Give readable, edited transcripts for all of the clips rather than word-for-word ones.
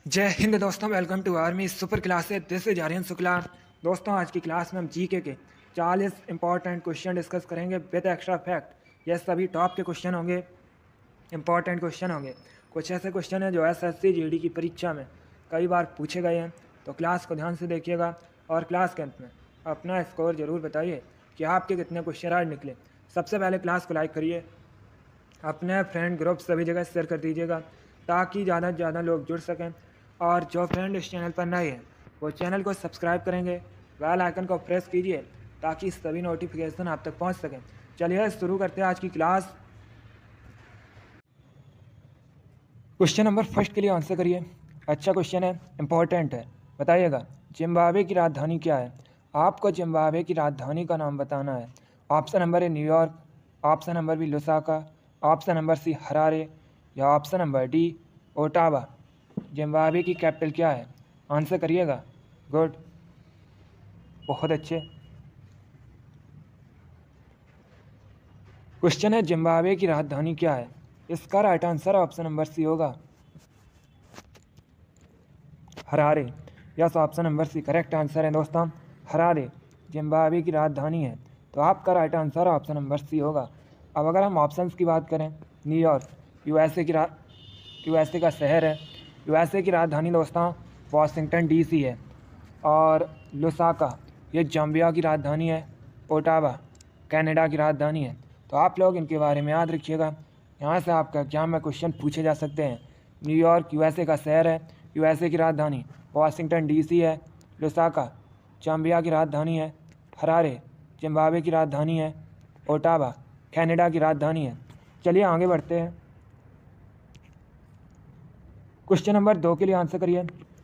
जय हिंद दोस्तों, welcome to army super classes. This is Aryan Shukla. दोस्तों, आज की क्लास में हम जीके के 40 इंपॉर्टेंट क्वेश्चन डिस्कस करेंगे विद एक्स्ट्रा फैक्ट। ये सभी टॉप के क्वेश्चन होंगे, इंपॉर्टेंट क्वेश्चन होंगे। कुछ ऐसे क्वेश्चन हैं जो एसएससी जीडी की परीक्षा में कई बार पूछे गए हैं, तो क्लास को ध्यान से देखिएगा और क्लास के अंत में अपना स्कोर ज़रूर बताइए कि आपके कितने क्वेश्चन आज निकले। सबसे पहले क्लास को लाइक करिए, अपने फ्रेंड ग्रुप सभी जगह शेयर कर दीजिएगा ताकि ज़्यादा से ज़्यादा लोग जुड़ सकें। और जो फ्रेंड इस चैनल पर नए हैं वो चैनल को सब्सक्राइब करेंगे, बेल आइकन को प्रेस कीजिए ताकि सभी नोटिफिकेशन आप तक पहुंच सकें। चलिए शुरू करते हैं आज की क्लास। क्वेश्चन नंबर फर्स्ट के लिए आंसर करिए। अच्छा क्वेश्चन है, इंपॉर्टेंट है, बताइएगा। जिम्बाब्वे की राजधानी क्या है? आपको जिम्बाब्वे की राजधानी का नाम बताना है। Option number A New York, option number B Lusaka, option number C Harare या option number D Ottawa. Zimbabwe की कैपिटल क्या है? आंसर करिएगा। गुड, बहुत अच्छे। क्वेश्चन है, जिम्बाब्वे की राजधानी क्या है? इसका right answer option number C होगा, Harare. Yes, option number C correct answer है दोस्तों, हरारे जिम्बाब्वे की राजधानी है। तो आपका right answer option number C होगा। अब अगर हम ऑप्शंस की बात करें, न्यूयॉर्क यूएसए का शहर है। यूएसए की राजधानी दोस्तों वाशिंगटन डीसी है। और लुसाका ये जाम्बिया की राजधानी है। ओटावा कनाडा की राजधानी है। तो आप लोग इनके बारे में याद रखिएगा, यहाँ से आपका एग्जाम में क्वेश्चन पूछे जा सकते हैं। न्यूयॉर्क यूएसए का शहर है, यूएसए की राजधानी वाशिंगटन डीसी है। लुसाका जाम्बिया की राजधानी है। हरारे जिम्बाब्वे की राजधानी है। ओटावा कनाडा की राजधानी है। चलिए आगे बढ़ते हैं। क्वेश्चन नंबर 2 के लिए आंसर करिए।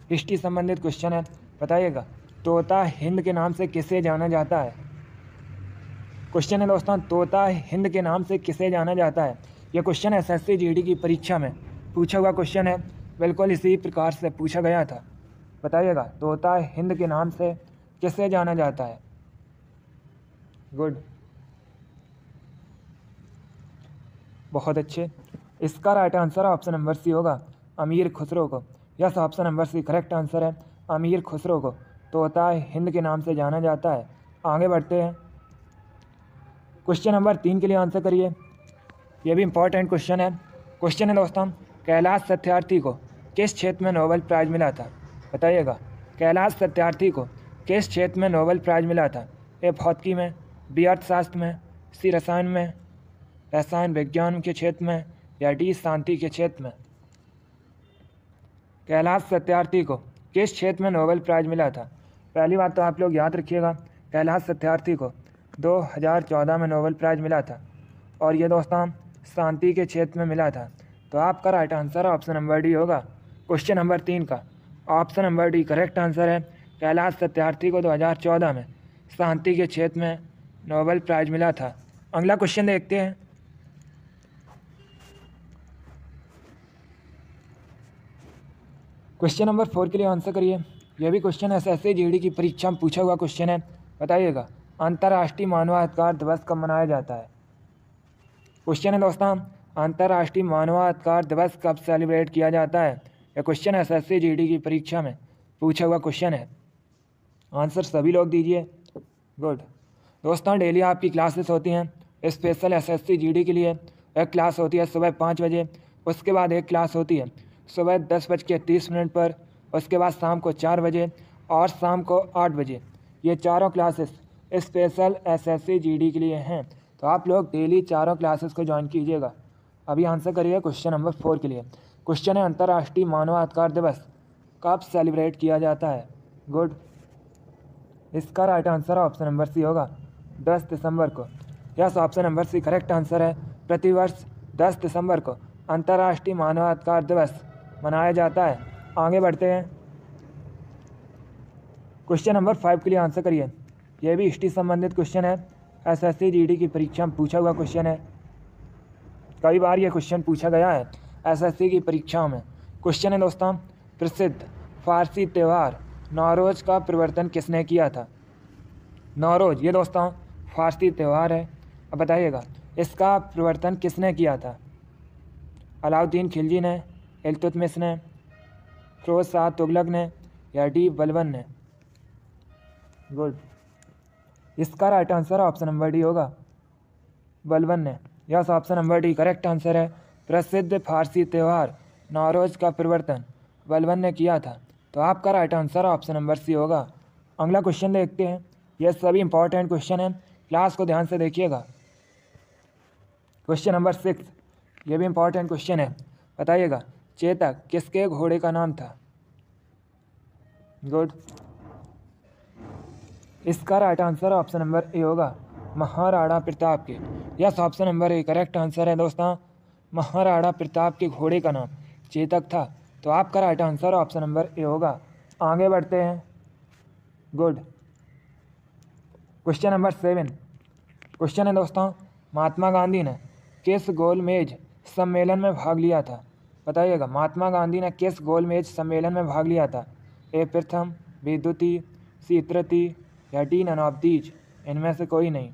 हिस्ट्री संबंधित क्वेश्चन है, बताइएगा। तोता हिंद के नाम से किसे जाना जाता है? क्वेश्चन है दोस्तों, तोता हिंद के नाम से किसे जाना जाता है? यह क्वेश्चन एसएससी जीडी की परीक्षा में पूछा हुआ क्वेश्चन है, बिल्कुल इसी प्रकार से पूछा गया था। बताइएगा, तोता हिंद के नाम से किसे जाना जाता है? गुड, बहुत अच्छे। इसका right answer option number C होगा, अमीर खुसरो को। Yes, option number C correct answer है, अमीर खुसरो को तोता हिंद के नाम से जाना जाता है। आगे बढ़ते हैं। क्वेश्चन नंबर 3 के लिए आंसर करिए। यह भी इंपॉर्टेंट क्वेश्चन है। क्वेश्चन है दोस्तों, कैलाश सत्यार्थी को किस क्षेत्र में नोबेल प्राइज़ मिला था? बताइएगा, कैलाश सत्यार्थी को किस क्षेत्र में नोबेल प्राइज़ मिला था? ए भौतिकी में, बी अर्थशास्त्र में, सी रसायन विज्ञान के क्षेत्र में या डी शांति के क्षेत्र में? कैलाश सत्यार्थी को किस क्षेत्र में नोबेल प्राइज़ मिला था? पहली बात तो आप लोग याद रखिएगा, कैलाश सत्यार्थी को 2014 में नोबेल प्राइज़ मिला था और ये दोस्तों शांति के क्षेत्र में मिला था। तो आपका right answer option number D होगा। क्वेश्चन नंबर 3 का option number D correct answer है। कैलाश सत्यार्थी को 2014 में शांति के क्षेत्र में नोबेल प्राइज़ मिला था। अगला क्वेश्चन देखते हैं। क्वेश्चन नंबर 4 के लिए आंसर करिए। यह भी क्वेश्चन एसएससी जीडी की परीक्षा में पूछा हुआ क्वेश्चन है, बताइएगा। अंतर्राष्ट्रीय मानवाधिकार दिवस कब मनाया जाता है? क्वेश्चन है दोस्तों, अंतर्राष्ट्रीय मानवाधिकार दिवस कब सेलिब्रेट किया जाता है? यह क्वेश्चन एसएससी जीडी की परीक्षा में पूछा हुआ क्वेश्चन है। आंसर सभी लोग दीजिए। गुड दोस्तों, डेली आपकी क्लासेस होती हैं स्पेशल एसएससी जीडी के लिए। एक क्लास होती है सुबह 5 बजे, उसके बाद एक क्लास होती है सुबह 10:30 पर, उसके बाद शाम को 4 बजे और शाम को 8 बजे। ये चारों क्लासेस स्पेशल एसएससी जीडी के लिए हैं। तो आप लोग डेली चारों क्लासेस को ज्वाइन कीजिएगा। अभी आंसर करिए क्वेश्चन नंबर 4 के लिए। क्वेश्चन है, अंतर्राष्ट्रीय मानवाधिकार दिवस कब सेलिब्रेट किया जाता है? गुड, इसका right answer option number C होगा, 10 दिसंबर को। Yes, option number C correct answer है। प्रतिवर्ष 10 दिसंबर को अंतर्राष्ट्रीय मानवाधिकार दिवस मनाया जाता है। आगे बढ़ते हैं। क्वेश्चन नंबर 5 के लिए आंसर करिए। यह भी हिस्ट्री संबंधित क्वेश्चन है, एसएससी जीडी की परीक्षा में पूछा हुआ क्वेश्चन है। कई बार यह क्वेश्चन पूछा गया है एसएससी की परीक्षाओं में। क्वेश्चन है दोस्तों, प्रसिद्ध फारसी त्यौहार नौरोज़ का प्रवर्तन किसने किया था? नौरोज़ ये दोस्तों फारसी त्यौहार है। अब बताइएगा, इसका प्रवर्तन किसने किया था? अलाउद्दीन खिलजी ने, इल्तुतमिश ने, फिरोज शाह तुगलक ने या डी बलबन ने। गुड। इसका right answer option number D होगा, बलबन ने। Yes, option number D correct answer है। प्रसिद्ध फारसी त्यौहार नौरोज का प्रवर्तन बलबन ने किया था। तो आपका right answer option number C होगा। अगला क्वेश्चन देखते हैं। यह सभी इंपॉर्टेंट क्वेश्चन हैं, क्लास को ध्यान से देखिएगा। क्वेश्चन नंबर 6, ये भी इंपॉर्टेंट क्वेश्चन है। बताइएगा, चेतक किसके घोड़े का नाम था? गुड। इसका right answer option number A होगा, महाराणा प्रताप के। Yes, option number A correct answer है दोस्तों। महाराणा प्रताप के घोड़े का नाम चेतक था। तो आपका right answer option number A होगा। आगे बढ़ते हैं। गुड। क्वेश्चन नंबर 7 क्वेश्चन है दोस्तों, महात्मा गांधी ने किस गोलमेज सम्मेलन में भाग लिया था? बताइएगा, महात्मा गांधी ने किस गोलमेज सम्मेलन में भाग लिया था? ए प्रथम, बी द्वितीय, सी तृतीय या डी नन ऑफ दीज, इनमें से कोई नहीं।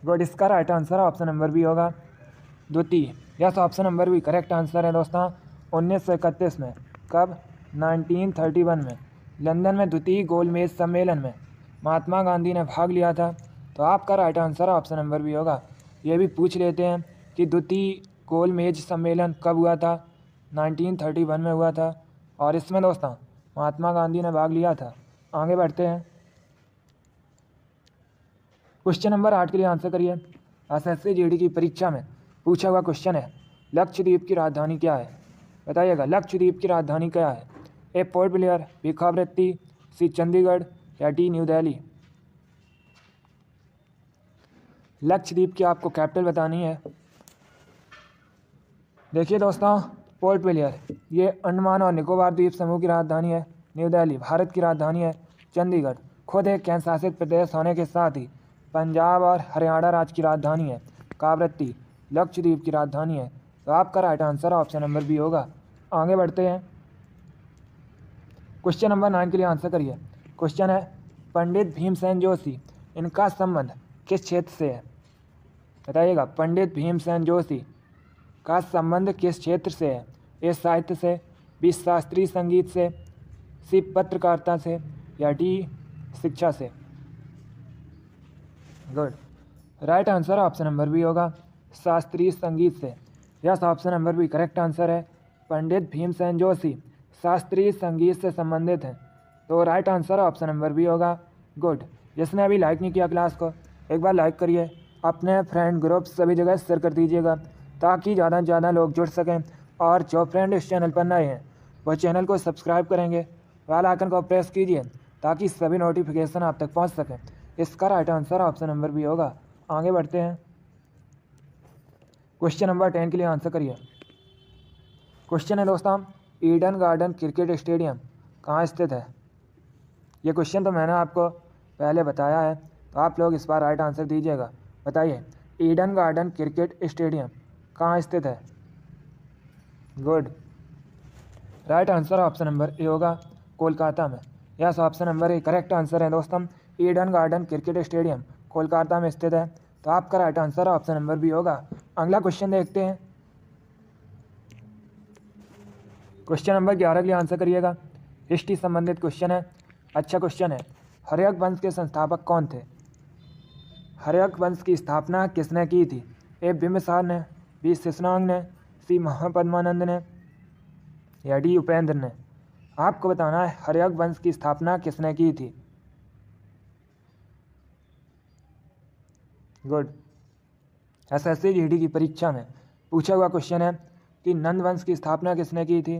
गुड। इसका right answer option number B होगा, द्वितीय। Yes, option number B correct answer है दोस्तों। 1931 में। कब? 1931 में लंदन में द्वितीय गोलमेज सम्मेलन में महात्मा गांधी ने भाग लिया था। तो आपका right answer option number B होगा। ये भी पूछ लेते हैं कि द्वितीय गोलमेज सम्मेलन कब हुआ था? 1931 में हुआ था, और इसमें दोस्तों महात्मा गांधी ने भाग लिया था। आगे बढ़ते हैं। क्वेश्चन नंबर 8 के लिए आंसर करिए। एसएससी जीडी की परीक्षा में पूछा हुआ क्वेश्चन है, लक्षद्वीप की राजधानी क्या है? बताइएगा, लक्षद्वीप की राजधानी क्या है? ए पोर्ट ब्लेयर, बी खाबरेत्ती, सी चंडीगढ़ या डी न्यू दिल्ली। लक्षद्वीप की आपको कैपिटल बतानी है। देखिए दोस्तों, पोर्ट ब्लेयर ये अंडमान और निकोबार द्वीप समूह की राजधानी है। न्यू दिल्ली भारत की राजधानी है। चंडीगढ़ खुद एक केंद्र शासित प्रदेश होने के साथ ही पंजाब और हरियाणा राज्य की राजधानी है। कावरत्ती लक्षद्वीप की राजधानी है। तो आपका right answer option number B होगा। आगे बढ़ते हैं। क्वेश्चन नंबर 9 के लिए आंसर करिए। क्वेश्चन है, पंडित भीमसेन जोशी इनका संबंध किस क्षेत्र से है? बताइएगा, पंडित भीमसेन जोशी का संबंध किस क्षेत्र से है? ए साहित्य से, बी शास्त्रीय संगीत से, सी पत्रकारिता से या डी शिक्षा से। Good. Right answer option number B होगा, शास्त्रीय संगीत से। Yes, option number B correct answer है। पंडित भीमसेन जोशी शास्त्रीय संगीत से संबंधित हैं। तो right answer option number B होगा। गुड। जिसने अभी लाइक नहीं किया क्लास को, एक बार लाइक करिए, अपने फ्रेंड ग्रुप सभी जगह शेयर कर दीजिएगा ताकि ज़्यादा से ज़्यादा लोग जुड़ सकें। और जो फ्रेंड इस चैनल पर नए हैं वो चैनल को सब्सक्राइब करेंगे, बेल आइकन को प्रेस कीजिए ताकि सभी नोटिफिकेशन आप तक पहुंच सकें। इसका right answer option number B होगा। आगे बढ़ते हैं। क्वेश्चन नंबर 10 के लिए आंसर करिए। क्वेश्चन है दोस्तों, ईडन गार्डन क्रिकेट स्टेडियम कहाँ स्थित है? ये क्वेश्चन तो मैंने आपको पहले बताया है, तो आप लोग इस बार राइट आंसर दीजिएगा। बताइए, ईडन गार्डन क्रिकेट स्टेडियम कहाँ स्थित है? Good. Right answer option number A होगा, कोलकाता में। Yes, option number A correct answer है दोस्तों। Eden garden cricket stadium Kolkata में स्थित है। तो आपका right answer option number B होगा। अगला क्वेश्चन देखते हैं। क्वेश्चन नंबर 11 के लिए आंसर करिएगा। हिस्ट्री संबंधित क्वेश्चन है, अच्छा क्वेश्चन है। हर्यक वंश के संस्थापक कौन थे? हर्यक वंश की स्थापना किसने की थी? ए बिंबिसार ने, बी शिशुनाग ने, सी महापद्मानंद ने या डी उपेंद्र ने। आपको बताना है हर्यक वंश की स्थापना किसने की थी। गुड। एसएससी जीडी की परीक्षा में पूछा हुआ क्वेश्चन है कि नंद वंश की स्थापना किसने की थी?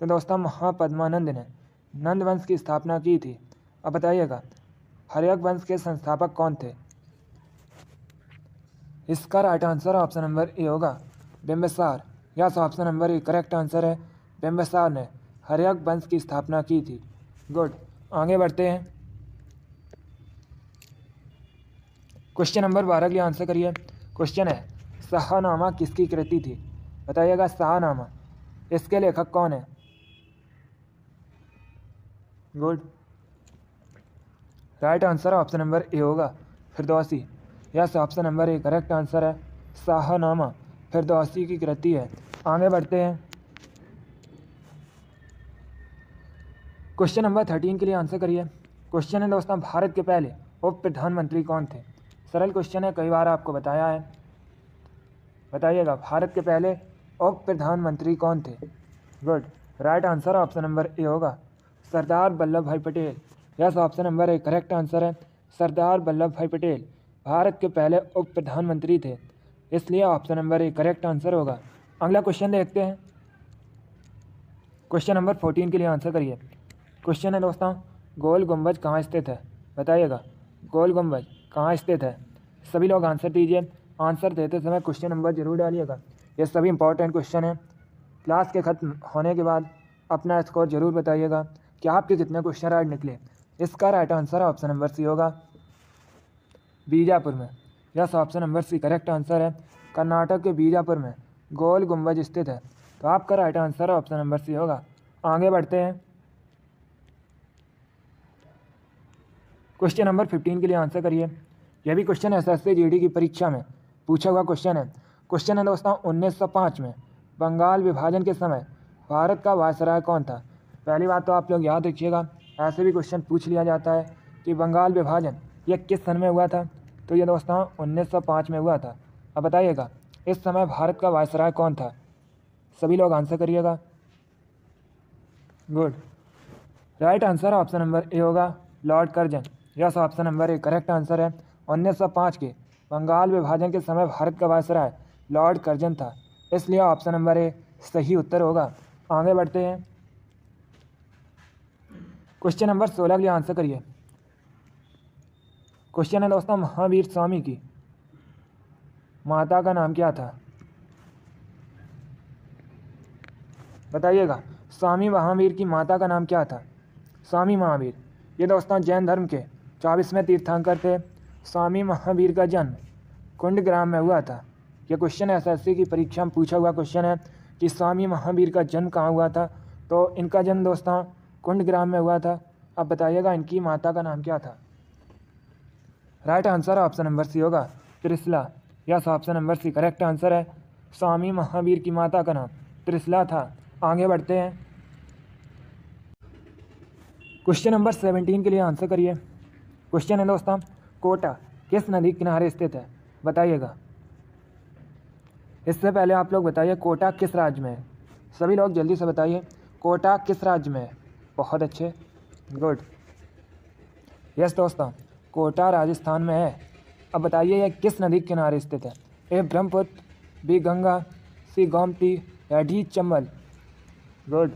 तो दोस्तों महापद्मानंद ने नंद वंश की स्थापना की थी। अब बताइएगा, हर्यक वंश के संस्थापक कौन थे? इसका right answer option number A होगा, Bimbisara. Yes, option number A correct answer है। बिंबिसार ने हर्यक वंश की स्थापना की थी। गुड। आगे बढ़ते हैं। क्वेश्चन नंबर 12 के लिए आंसर करिए। क्वेश्चन है, शाहनामा किसकी कृति थी? बताइएगा, शाहनामा इसके लेखक कौन है? Good. Right answer option number A होगा, Firdausi. Yes, option number A correct answer है। शाहनामा फिरदौसी की कृति है। आगे बढ़ते हैं। क्वेश्चन नंबर 13 के लिए आंसर करिए। क्वेश्चन है दोस्तों, भारत के पहले उप प्रधानमंत्री कौन थे? सरल क्वेश्चन है, कई बार आपको बताया है। बताइएगा, भारत के पहले उप प्रधानमंत्री कौन थे? Good, right answer option number A होगा, सरदार वल्लभ भाई Patel. Yes, option number A correct answer है, सरदार वल्लभ भाई पटेल भारत के पहले उप प्रधानमंत्री थे, इसलिए option number A correct answer होगा। अगला क्वेश्चन देखते हैं। क्वेश्चन नंबर 14 के लिए आंसर करिए। क्वेश्चन है दोस्तों, गोल गुंबज कहाँ स्थित है? बताइएगा, गोल गुंबज कहाँ स्थित है? सभी लोग आंसर दीजिए। आंसर देते समय क्वेश्चन नंबर जरूर डालिएगा, ये सभी इंपॉर्टेंट क्वेश्चन है। क्लास के ख़त्म होने के बाद अपना स्कोर जरूर बताइएगा कि आपके कितने क्वेश्चन राइट निकले। इसका right answer option number C होगा, बीजापुर में। Yes, option number C correct answer है, कर्नाटक के बीजापुर में गोल गुंबज स्थित है, तो आपका right answer option number C होगा। आगे बढ़ते हैं। क्वेश्चन नंबर 15 के लिए आंसर करिए। यह भी क्वेश्चन एसएससी जीडी की परीक्षा में पूछा हुआ क्वेश्चन है। क्वेश्चन है दोस्तों, 1905 में बंगाल विभाजन के समय भारत का वायसराय कौन था? पहली बात तो आप लोग याद रखिएगा, ऐसे भी क्वेश्चन पूछ लिया जाता है कि बंगाल विभाजन यह किस सन में हुआ था, तो ये दोस्तों 1905 में हुआ था। अब बताइएगा, इस समय भारत का वायसराय कौन था? सभी लोग आंसर करिएगा। Good, right answer option number A होगा, Lord Curzon. Yes, option number A correct answer है, 1905 के बंगाल विभाजन के समय भारत का वायसराय लॉर्ड कर्जन था, इसलिए ऑप्शन नंबर ए सही उत्तर होगा। आगे बढ़ते हैं। क्वेश्चन नंबर 16 के लिए आंसर करिए। क्वेश्चन है दोस्तों, महावीर स्वामी की माता का नाम क्या था? बताइएगा, स्वामी महावीर की माता का नाम क्या था? स्वामी महावीर, ये दोस्तों जैन धर्म के 24वें तीर्थंकर थे। स्वामी महावीर का जन्म कुंडग्राम में हुआ था। यह क्वेश्चन एसएससी की परीक्षा में पूछा हुआ क्वेश्चन है कि स्वामी महावीर का जन्म कहाँ हुआ था, तो इनका जन्म दोस्तों कुंडग्राम में हुआ था। अब बताइएगा, इनकी माता का नाम क्या था? Right answer option number C होगा, Trishala. Yes, option number C correct answer है, स्वामी महावीर की माता का नाम त्रिशला था। आगे बढ़ते हैं। क्वेश्चन नंबर 17 के लिए आंसर करिए। क्वेश्चन है दोस्तों, कोटा किस नदी किनारे स्थित है? बताइएगा। इससे पहले आप लोग बताइए, कोटा किस राज्य में है? सभी लोग जल्दी से बताइए, कोटा किस राज्य में है? बहुत अच्छे, गुड। यस दोस्तों, कोटा राजस्थान में है। अब बताइए, यह किस नदी के किनारे स्थित है? A Brahmaputra, B Ganga, C Gomti या डी चंबल? गुड,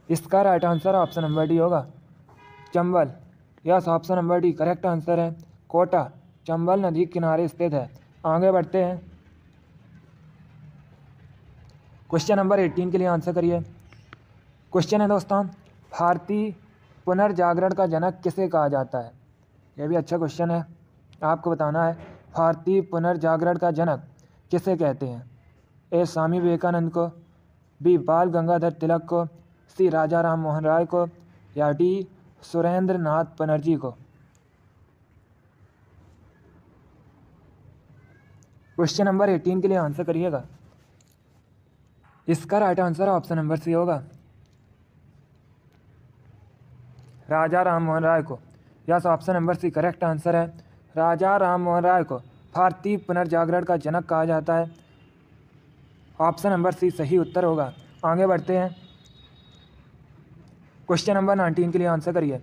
इसका right answer option number D होगा, Chambal. Yes, option number D correct answer है, कोटा चंबल नदी के किनारे स्थित है। आगे बढ़ते हैं। क्वेश्चन नंबर 18 के लिए आंसर करिए। क्वेश्चन है दोस्तों, भारतीय पुनर्जागरण का जनक किसे कहा जाता है? यह भी अच्छा क्वेश्चन है, आपको बताना है भारतीय पुनर्जागरण का जनक किसे कहते हैं? ए स्वामी विवेकानंद को, बी बाल गंगाधर तिलक को, सी राजा राम मोहन राय को या डी सुरेंद्र नाथ बनर्जी को? क्वेश्चन नंबर 18 के लिए आंसर करिएगा। इसका right answer option number C होगा, राजा राम मोहन राय को। Yes, option number C correct answer है, राजा राम मोहन राय को भारतीय पुनर्जागरण का जनक कहा जाता है। ऑप्शन नंबर सी सही उत्तर होगा। आगे बढ़ते हैं। क्वेश्चन नंबर 19 के लिए आंसर करिए।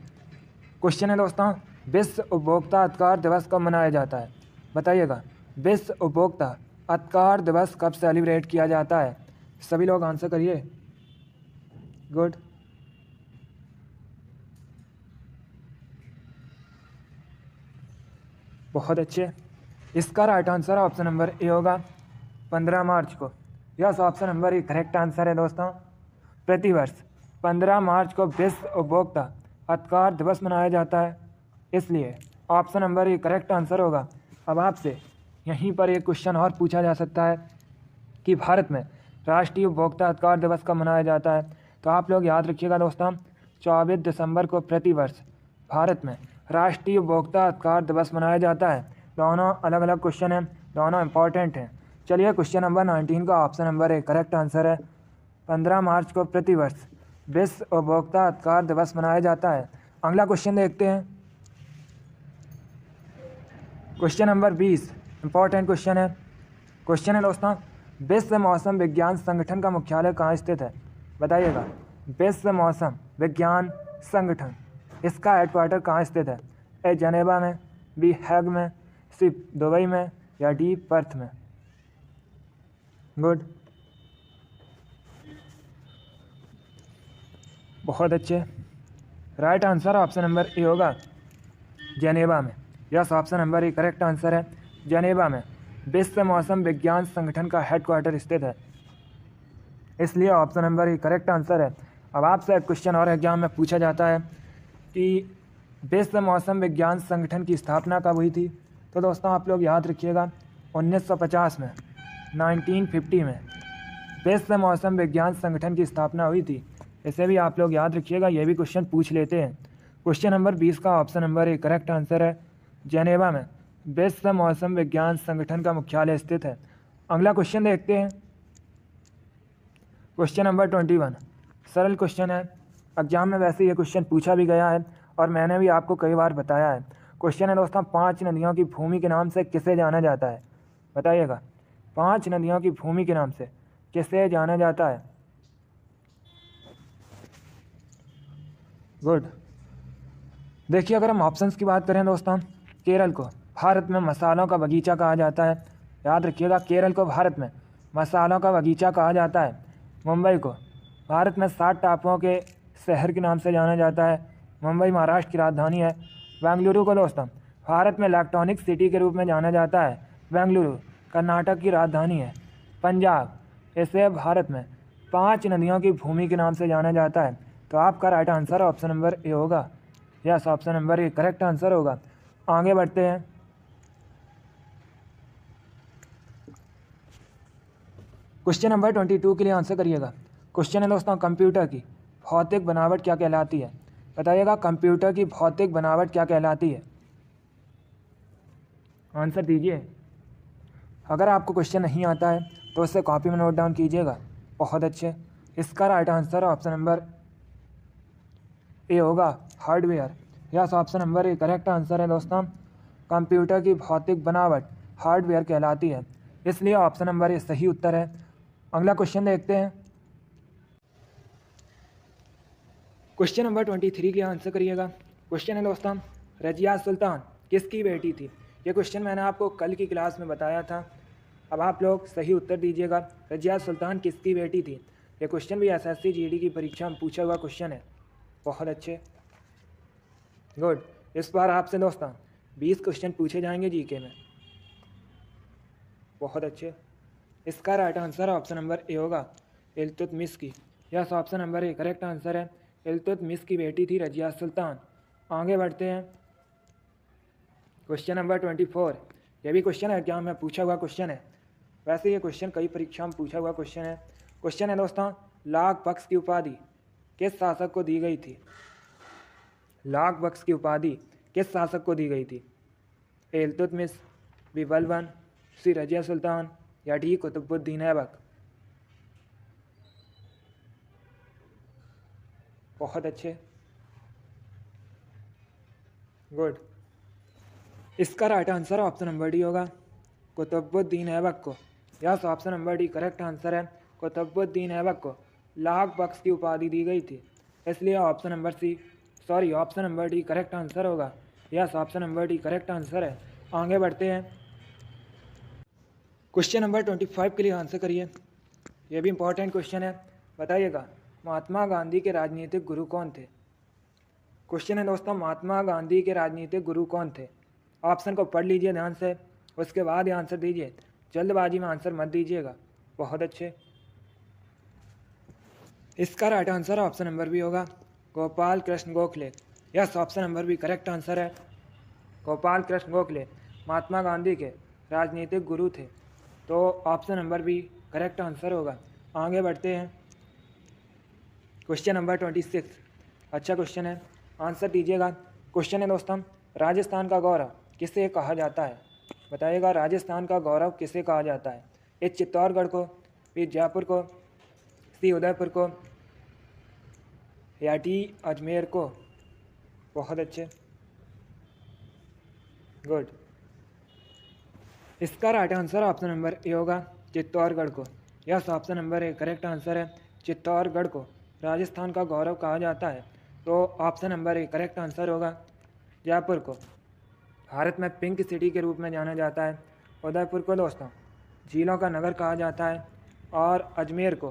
क्वेश्चन है दोस्तों, विश्व उपभोक्ता अधिकार दिवस कब मनाया जाता है? बताइएगा, विश्व उपभोक्ता अधिकार दिवस कब सेलिब्रेट किया जाता है? सभी लोग आंसर करिए। गुड, बहुत अच्छे। इसका right answer option number A होगा, 15 मार्च को। Yes, option number A correct answer है दोस्तों, प्रतिवर्ष 15 मार्च को विश्व उपभोक्ता अधिकार दिवस मनाया जाता है, इसलिए option number A correct answer होगा। अब आपसे यहीं पर एक क्वेश्चन और पूछा जा सकता है कि भारत में राष्ट्रीय उपभोक्ता अधिकार दिवस कब मनाया जाता है? तो आप लोग याद रखिएगा दोस्तों, 24 दिसंबर को प्रतिवर्ष भारत में राष्ट्रीय उपभोक्ता अधिकार दिवस मनाया जाता है। दोनों अलग अलग क्वेश्चन हैं, दोनों इंपॉर्टेंट हैं। चलिए क्वेश्चन नंबर 19 का option number A correct answer है। 15 मार्च को प्रतिवर्ष विश्व उपभोक्ता अधिकार दिवस मनाया जाता है। अगला क्वेश्चन देखते हैं। क्वेश्चन नंबर 20 इंपॉर्टेंट क्वेश्चन है। क्वेश्चन है दोस्तों, विश्व मौसम विज्ञान संगठन का मुख्यालय कहाँ स्थित है? बताइएगा। विश्व मौसम विज्ञान संगठन, इसका हेडक्वार्टर कहाँ स्थित है? ए जनेवा में, बी हैग में, सी दुबई में, या डी पर्थ में? गुड, बहुत अच्छे। Right answer option number A होगा जनेवा में। Yes, option number A correct answer है। जनेवा में विश्व मौसम विज्ञान संगठन का हेडक्वार्टर स्थित है, इसलिए option number A correct answer है। अब आपसे एक क्वेश्चन और एग्जाम में पूछा जाता है कि विश्व मौसम विज्ञान संगठन की स्थापना कब हुई थी? तो दोस्तों आप लोग याद रखिएगा 1950 में, 1950 में विश्व मौसम विज्ञान संगठन की स्थापना हुई थी। इसे भी आप लोग याद रखिएगा, ये भी क्वेश्चन पूछ लेते हैं। क्वेश्चन नंबर 20 का option number A correct answer है। जेनेवा में विश्व मौसम विज्ञान संगठन का मुख्यालय स्थित है। अगला क्वेश्चन देखते हैं। क्वेश्चन नंबर 21 सरल क्वेश्चन है। एग्जाम में वैसे ये क्वेश्चन पूछा भी गया है और मैंने भी आपको कई बार बताया है। क्वेश्चन है दोस्तों, 5 नदियों की भूमि के नाम से किसे जाना जाता है? बताइएगा। 5 नदियों की भूमि के नाम से किसे जाना जाता है? गुड। देखिए, अगर हम ऑप्शंस की बात करें दोस्तों, केरल को भारत में मसालों का बगीचा कहा जाता है। याद रखिएगा, केरल को भारत में मसालों का बगीचा कहा जाता है। मुंबई को भारत में 7 टापुओं के शहर के नाम से जाना जाता है। मुंबई महाराष्ट्र की राजधानी है। बेंगलुरु को दोस्तों भारत में इलेक्ट्रॉनिक सिटी के रूप में जाना जाता है। बेंगलुरु कर्नाटक की राजधानी है। पंजाब, इसे भारत में 5 नदियों की भूमि के नाम से जाना जाता है। तो आपका right answer option number A होगा। Yes, option number A correct answer होगा। आगे बढ़ते हैं। क्वेश्चन नंबर 22 के लिए आंसर करिएगा। क्वेश्चन है दोस्तों, कंप्यूटर की भौतिक बनावट क्या कहलाती है? बताइएगा, कंप्यूटर की भौतिक बनावट क्या कहलाती है? आंसर दीजिए। अगर आपको क्वेश्चन नहीं आता है तो उसे कॉपी में नोट डाउन कीजिएगा। बहुत अच्छे। इसका right answer option number A होगा hardware. Yes, option number A correct answer है दोस्तों। कंप्यूटर की भौतिक बनावट हार्डवेयर कहलाती है, इसलिए ऑप्शन नंबर ए सही उत्तर है। अगला क्वेश्चन देखते हैं। क्वेश्चन नंबर 23 के आंसर करिएगा। क्वेश्चन है दोस्तों, रजिया सुल्तान किसकी बेटी थी? ये क्वेश्चन मैंने आपको कल की क्लास में बताया था। अब आप लोग सही उत्तर दीजिएगा। रजिया सुल्तान किसकी बेटी थी? ये क्वेश्चन भी एसएससी जीडी की परीक्षा में पूछा हुआ क्वेश्चन है। बहुत अच्छे, गुड। इस बार आपसे दोस्तों 20 क्वेश्चन पूछे जाएंगे जीके में। बहुत अच्छे। इसका right answer option number A होगा इल्तुतमिश की। Yes, option number A correct answer है। इल्तुतमिश की बेटी थी रजिया सुल्तान। आगे बढ़ते हैं। क्वेश्चन नंबर 24, यह भी क्वेश्चन है क्या में पूछा हुआ क्वेश्चन है। वैसे ये क्वेश्चन कई परीक्षा में पूछा हुआ क्वेश्चन है। क्वेश्चन है दोस्तों, लाख बख्श की उपाधि किस शासक को दी गई थी? लाख बख्श की उपाधि किस शासक को दी गई थी? ए इल्तुतमिश, बी बलबन, सी रजिया सुल्तान, या डी कुतुबुद्दीन ऐबक? बहुत अच्छे, गुड। इसका right answer option number D होगा कुतुबुद्दीन ऐबक को। Yes, option number D correct answer है। कुतुबुद्दीन ऐबक को लाख बख्श की उपाधि दी गई थी, इसलिए option number D correct answer होगा। Yes, option number D correct answer है। आगे बढ़ते हैं। क्वेश्चन नंबर 25 के लिए आंसर करिए। यह भी इंपॉर्टेंट क्वेश्चन है। बताइएगा, महात्मा गांधी के राजनीतिक गुरु कौन थे? क्वेश्चन है दोस्तों, महात्मा गांधी के राजनीतिक गुरु कौन थे? ऑप्शन को पढ़ लीजिए ध्यान से, उसके बाद ही आंसर दीजिए। जल्दबाजी में आंसर मत दीजिएगा। बहुत अच्छे। इसका right answer option number B होगा Gopal Krishna Gokhale. Yes, option number B correct answer है। गोपाल कृष्ण गोखले महात्मा गांधी के राजनीतिक गुरु थे, तो option number B correct answer होगा। आगे बढ़ते हैं। क्वेश्चन नंबर 26, अच्छा क्वेश्चन है, आंसर दीजिएगा। क्वेश्चन है दोस्तों, राजस्थान का गौरव किसे कहा जाता है? बताइएगा राजस्थान का गौरव किसे कहा जाता है? ए चित्तौड़गढ़ को, बी जयपुर को, सी उदयपुर को, या डी अजमेर को? बहुत अच्छे, गुड। इसका right answer option number A होगा, चित्तौड़गढ़ को। Yes, option number A correct answer है। चित्तौड़गढ़ को राजस्थान का गौरव कहा जाता है, तो option number A correct answer होगा। जयपुर को भारत में पिंक सिटी के रूप में जाना जाता है। उदयपुर को दोस्तों झीलों का नगर कहा जाता है, और अजमेर को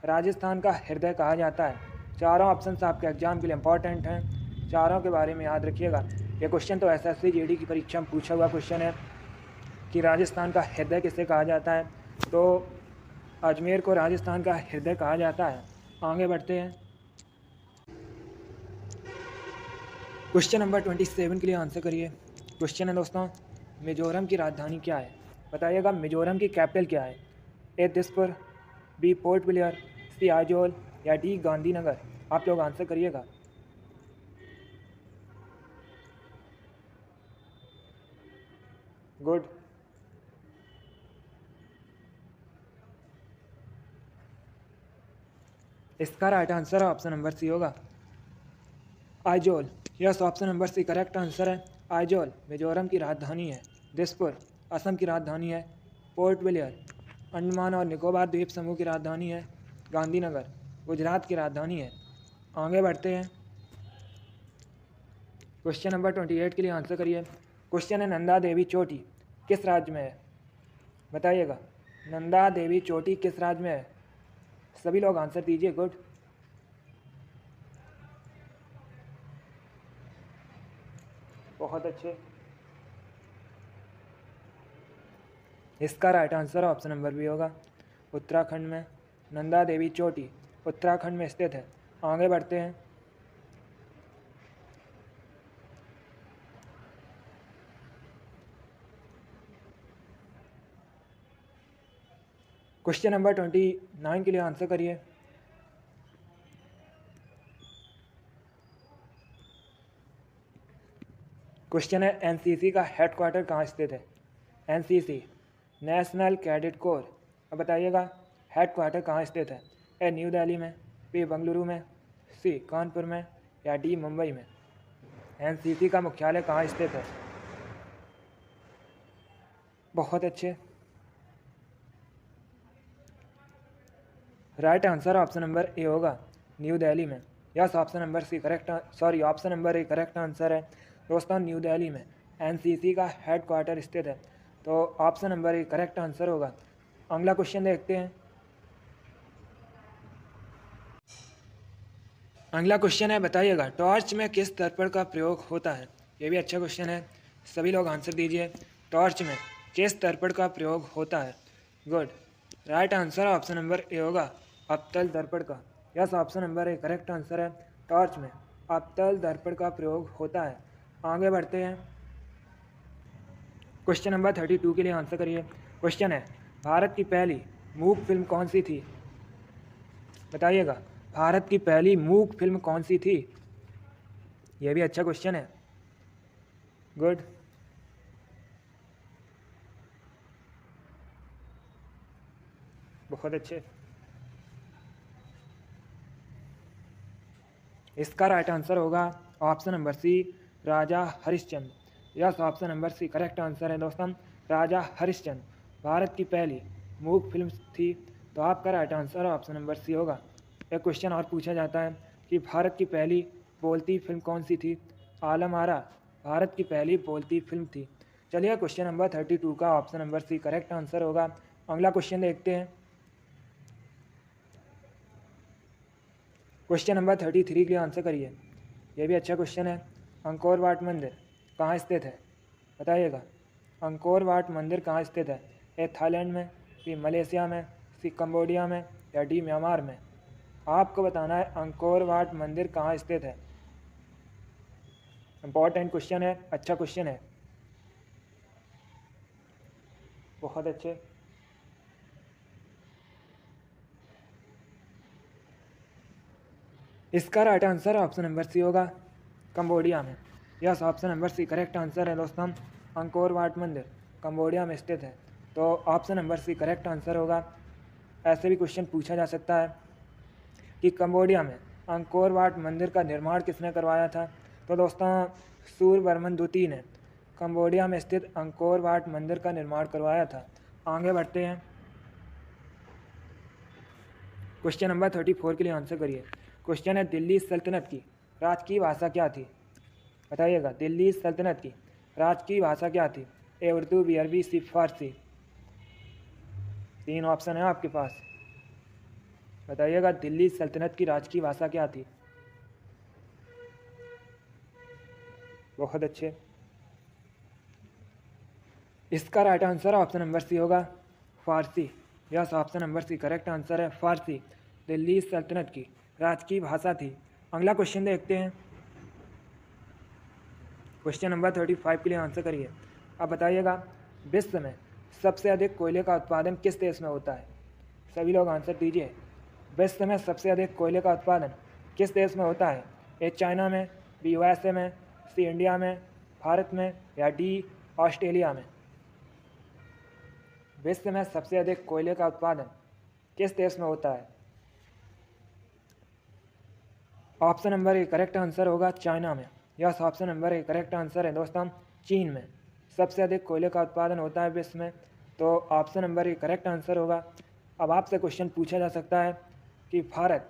राजस्थान का हृदय कहा जाता है। चारों ऑप्शंस आपके एग्जाम के लिए इंपॉर्टेंट हैं, चारों के बारे में याद रखिएगा। ये क्वेश्चन तो एसएससी जीडी की परीक्षा में पूछा हुआ क्वेश्चन है कि राजस्थान का हृदय किसे कहा जाता है, तो अजमेर को राजस्थान का हृदय कहा जाता है। आगे बढ़ते हैं, क्वेश्चन नंबर 27 के लिए आंसर करिए। क्वेश्चन है दोस्तों, मिजोरम की राजधानी क्या है? बताइएगा मिजोरम की कैपिटल क्या है? A Dispur, B Port Blair, C Aizawl, या डी गांधीनगर? आप लोग आंसर करिएगा। गुड, इसका right answer option number C होगा, Aizawl. Yes, option number C correct answer है। आइजोल मिजोरम की राजधानी है। दिसपुर असम की राजधानी है। पोर्ट ब्लेयर अंडमान और निकोबार द्वीप समूह की राजधानी है। गांधीनगर गुजरात की राजधानी है। आगे बढ़ते हैं, क्वेश्चन नंबर 28 के लिए आंसर करिए। क्वेश्चन है, नंदा देवी चोटी किस राज्य में है? बताइएगा नंदा देवी चोटी किस राज्य में है? सभी लोग आंसर दीजिए। गुड, बहुत अच्छे, इसका right answer option number B होगा, उत्तराखंड में। नंदा देवी चोटी उत्तराखंड में स्थित है। आगे बढ़ते हैं, क्वेश्चन नंबर 29 के लिए आंसर करिए। क्वेश्चन है, एनसीसी का हेडक्वार्टर कहाँ स्थित है? एनसीसी नेशनल कैडेट कोर, अब बताइएगा हेडक्वार्टर कहाँ स्थित है? ए न्यू दिल्ली में, बी बंगलुरु में, सी कानपुर में, या डी मुंबई में? एनसीसी का मुख्यालय कहाँ स्थित है? बहुत अच्छे, right answer option number A होगा, न्यू दिल्ली में। Yes, option number C correct, sorry option number A correct answer है दोस्तों। न्यू दिल्ली में एनसीसी का हेडक्वार्टर स्थित है, तो option number A correct answer होगा। अगला क्वेश्चन देखते हैं। अगला क्वेश्चन है, बताइएगा टॉर्च में किस दर्पण का प्रयोग होता है? ये भी अच्छा क्वेश्चन है, सभी लोग आंसर दीजिए। टॉर्च में किस दर्पण का प्रयोग होता है? Good, right answer option number A होगा, अवतल दर्पण का। Yes, option number A correct answer है। टॉर्च में अवतल दर्पण का प्रयोग होता है। आगे बढ़ते हैं, क्वेश्चन नंबर 32 के लिए आंसर करिए। क्वेश्चन है, भारत की पहली मूक फिल्म कौन सी थी? बताइएगा भारत की पहली मूक फिल्म कौन सी थी? यह भी अच्छा क्वेश्चन है। गुड, बहुत अच्छे, इसका राइट आंसर होगा option number C, Raja Harishchandra. Yes, option number C correct answer है दोस्तों, राजा हरिश्चंद्र भारत की पहली मूक फिल्म थी, तो आपका right answer option number C होगा। एक क्वेश्चन और पूछा जाता है कि भारत की पहली बोलती फिल्म कौन सी थी? आलम आरा भारत की पहली बोलती फिल्म थी। चलिए, क्वेश्चन नंबर 32 का option number C correct answer होगा। अगला क्वेश्चन देखते हैं, क्वेश्चन नंबर 33 के लिए आंसर करिए। यह भी अच्छा क्वेश्चन है। अंकोर वाट मंदिर कहाँ स्थित है? बताइएगा अंकोर वाट मंदिर कहाँ स्थित है? ए थाईलैंड में, बी मलेशिया में, सी कंबोडिया में, या डी म्यांमार में? आपको बताना है अंकोर वाट मंदिर कहाँ स्थित है। इंपॉर्टेंट क्वेश्चन है, अच्छा क्वेश्चन है, बहुत अच्छे, इसका right answer option number C होगा, कंबोडिया में। Yes, option number C correct answer है दोस्तों, अंकोर वाट मंदिर कंबोडिया में स्थित है। तो option number C correct answer होगा। ऐसे भी क्वेश्चन पूछा जा सकता है कि कंबोडिया में अंकोर वाट मंदिर का निर्माण किसने करवाया था। तो दोस्तों सूर्यवर्मन द्वितीय ने कंबोडिया में स्थित अंकोर वाट मंदिर का निर्माण करवाया था। आगे बढ़ते हैं, क्वेश्चन नंबर 34 के लिए आंसर करिए। क्वेश्चन है दिल्ली सल्तनत की राजकीय भाषा क्या थी। बताइएगा, दिल्ली सल्तनत की राजकीय भाषा क्या थी। ए उर्दू, बी अरबी, सी फारसी। 3 ऑप्शन है आपके पास, बताइएगा दिल्ली सल्तनत की राजकीय भाषा क्या थी। बहुत अच्छे, इसका right answer option number C होगा, Farsi. Yes, option number C correct answer है, फारसी दिल्ली सल्तनत की राजकीय भाषा थी। अगला क्वेश्चन देखते हैं, क्वेश्चन नंबर 35 के लिए आंसर करिए। अब बताइएगा विश्व में सबसे अधिक कोयले का उत्पादन किस देश में होता है। सभी लोग आंसर दीजिए। विश्व में सबसे अधिक कोयले का उत्पादन किस देश में होता है। ए चाइना में, बी यूएसए में, सी इंडिया में, भारत में, या डी ऑस्ट्रेलिया में। विश्व में सबसे अधिक कोयले का उत्पादन किस देश में होता है। Option number A correct answer होगा चाइना में। Yes, option number A correct answer है दोस्तों, चीन में सबसे अधिक कोयले का उत्पादन होता है विश्व में। तो option number A correct answer होगा। अब आपसे क्वेश्चन पूछा जा सकता है कि भारत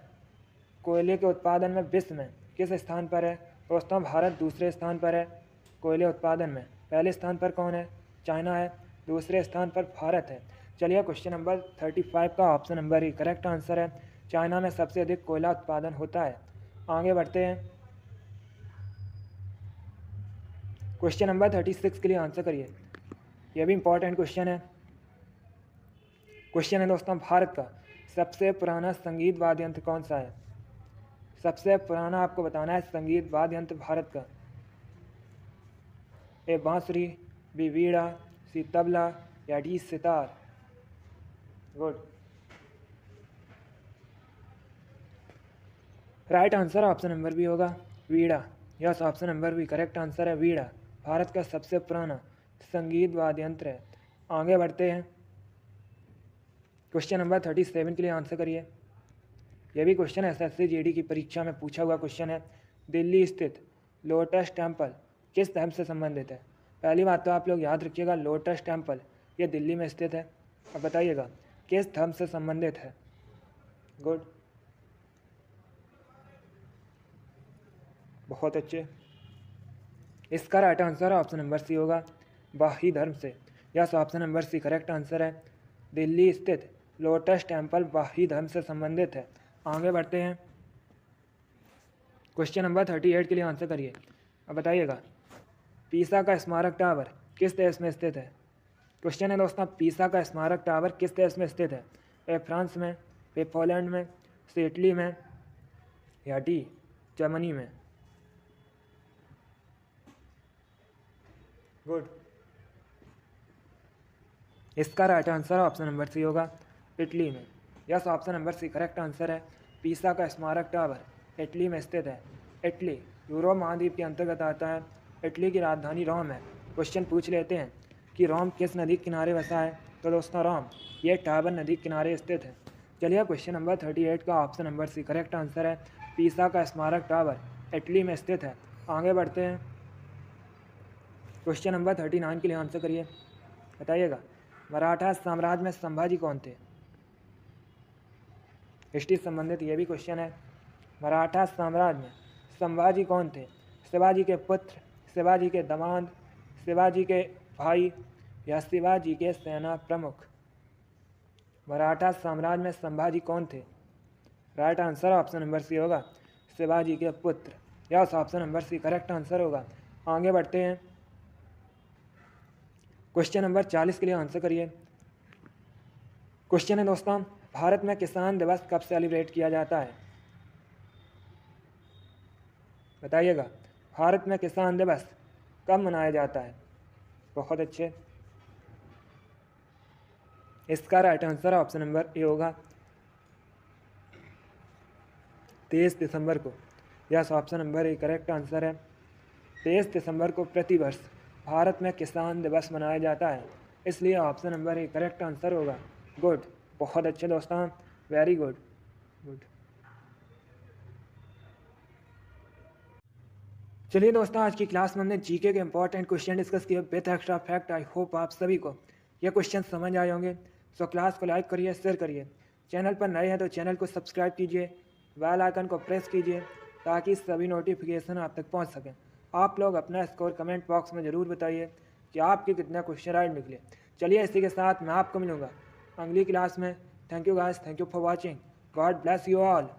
कोयले के उत्पादन में विश्व में किस स्थान पर है। दोस्तों भारत दूसरे स्थान पर है कोयले उत्पादन में। पहले स्थान पर कौन है, चाइना है, दूसरे स्थान पर भारत है। चलिए क्वेश्चन नंबर 35 का option number A correct answer है, चाइना में सबसे अधिक कोयला उत्पादन होता है। आगे बढ़ते हैं, क्वेश्चन नंबर 36 के लिए आंसर करिए। यह भी इंपॉर्टेंट क्वेश्चन है। क्वेश्चन है दोस्तों, भारत का सबसे पुराना संगीत वाद्य यंत्र कौन सा है। सबसे पुराना आपको बताना है संगीत वाद्य यंत्र भारत का। ए बांसुरी, बी वीणा, सी तबला, या D sitar. Good, right answer option number B होगा, veena. Yes, option number B correct answer है, वीणा भारत का सबसे पुराना संगीत वाद्य यंत्र है। आगे बढ़ते हैं, क्वेश्चन नंबर 37 के लिए आंसर करिए। यह भी क्वेश्चन एसएससी जीडी की परीक्षा में पूछा हुआ क्वेश्चन है। दिल्ली स्थित लोटस टेम्पल किस धर्म से संबंधित है। पहली बात तो आप लोग याद रखिएगा, लोटस टेम्पल ये दिल्ली में स्थित है। अब बताइएगा किस धर्म से संबंधित है। गुड, बहुत अच्छे, इसका right answer option number C होगा, बाही धर्म से। Yes, option number C correct answer है, दिल्ली स्थित लोटस टेम्पल बाही धर्म से संबंधित है। आगे बढ़ते हैं, क्वेश्चन नंबर 38 के लिए आंसर करिए। अब बताइएगा पीसा का स्मारक टावर किस देश में स्थित है। क्वेश्चन है दोस्तों, पीसा का स्मारक टावर किस देश में स्थित है। ए फ्रांस में, ए पोलैंड में, सी इटली में, या डी जर्मनी में। गुड, इसका right answer option number C होगा, इटली में। Yes, option number C correct answer है, पीसा का स्मारक टावर इटली में स्थित है। इटली यूरोप महाद्वीप के अंतर्गत आता है। इटली की राजधानी रोम है। क्वेश्चन पूछ लेते हैं कि रोम किस नदी के किनारे बसा है। तो दोस्तों रोम ये टाबर नदी के किनारे स्थित है। चलिए क्वेश्चन नंबर 38 का option number C correct answer है, पीसा का स्मारक टावर इटली में स्थित है। आगे बढ़ते हैं, क्वेश्चन नंबर 39 के लिए आंसर करिए। बताइएगा मराठा साम्राज्य में संभाजी कौन थे। हिस्ट्री संबंधित ये भी क्वेश्चन है। मराठा साम्राज्य में संभाजी कौन थे। शिवाजी के पुत्र, शिवाजी के दामाद, शिवाजी के भाई, या शिवाजी के सेना प्रमुख। मराठा साम्राज्य में संभाजी कौन थे। Right answer option number C होगा, शिवाजी के पुत्र। Yes, option number C correct answer होगा। आगे बढ़ते हैं, क्वेश्चन नंबर 40 के लिए आंसर करिए। क्वेश्चन है दोस्तों, भारत में किसान दिवस कब सेलिब्रेट किया जाता है। बताइएगा भारत में किसान दिवस कब मनाया जाता है। बहुत अच्छे, इसका right answer option number A होगा, 23 दिसंबर को। Yes, option number A correct answer है, 23 दिसंबर को प्रतिवर्ष भारत में किसान दिवस मनाया जाता है, इसलिए option number A correct answer होगा। गुड, बहुत अच्छे दोस्तों, वेरी गुड गुड। चलिए दोस्तों, आज की क्लास में हमने जीके के इंपॉर्टेंट क्वेश्चन डिस्कस किए with extra fact. I hope आप सभी को ये क्वेश्चन समझ आए होंगे। सो क्लास को लाइक करिए, शेयर करिए। चैनल पर नए हैं तो चैनल को सब्सक्राइब कीजिए, बेल आइकन को प्रेस कीजिए ताकि सभी नोटिफिकेशन आप तक पहुंच सकें। आप लोग अपना स्कोर कमेंट बॉक्स में ज़रूर बताइए कि आपके कितने क्वेश्चन राइट निकले। चलिए इसी के साथ मैं आपको मिलूँगा अगली क्लास में। Thank you guys, thank you for watching. God bless you all.